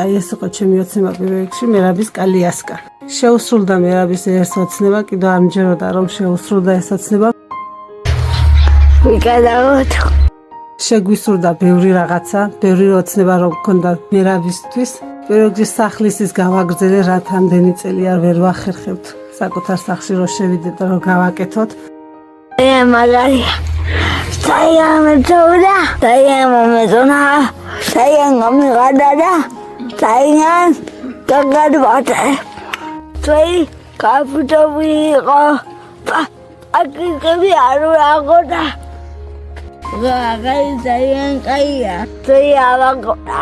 აი ეს იყო ჩემი ოცნება პირველ რიგში მერაბის კალიასკა. შეუსრულდა მერაბის ეს ოცნება, კიდევ არ მჯეროდა რომ შეუსრულდა ეს ოცნება. ვიკადაოთ. შეგვისურდა ბევრი რაღაცა, ბევრი ოცნება რომ გქონდა მერაბისთვის. პირველ რიგში სახლის ის გავაგრძელე, რა თამდენი წელი არ ვერ ვახერხებთ. საკუთარ სახლში რომ შევიდეთ და რომ გავაკეთოთ. მაგარია. საიამეთოვდა, საიამომეწონა, საიამომიღადა, საიამ გაგადვატე. თვეი კაფუტობი იყო, აკიკები არ ვაღოდა. საიამ კაია, თვეი ავაგოდა.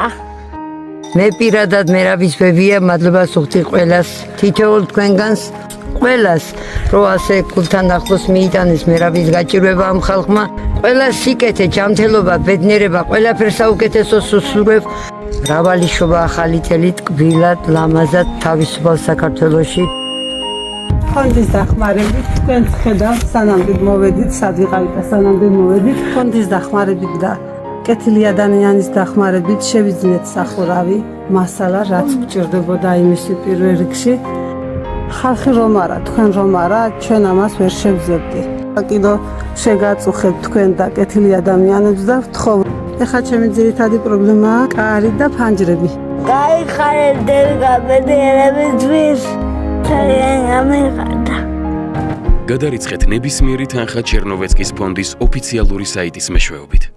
მე პირადად მერაბის ბებია, მადლობას ვუხდი ყველას, თითოეულ თქვენგანს, ყველას, რომ ასე გულთან ახლოს მიიტანეს მერაბის გაჭირვება ამ ხალხმა. ყველა სიკეთე, ჯანმრთელობა, ბედნიერება, ყველაფერს საუკეთესოს უსურვებ. მრავალი შობა ახალი წელი ტკბილად, ლამაზად თავისუფალ საქართველოში. ფონდის დახმარებით თქვენს ხედავთ, სანამდე მოვედით, სად ვიყავით და სანამდე მოვედით. ფონდის დახმარებით და კეთილი ადამიანის დახმარებით შევიძინეთ სახურავი, მასალა, რაც გჭირდებოდა იმისი პირველ რიგში. ხალხი რომ არა, თქვენ რომ არა, ჩვენ ამას ვერ შევძლებდი. კიდევ შეგაწუხებთ თქვენ და კეთილი ადამიანებს და ვთხოვ. ეხლა ჩემი ძირითადი პრობლემაა კარი და ფანჯრები. გაიხარებდები გაბედიერებისთვის. ძალიან ამიღადა. გადარიცხეთ ნებისმიერი თანხა ჩერნოვეცკის ფონდის ოფიციალური საიტის მეშვეობით.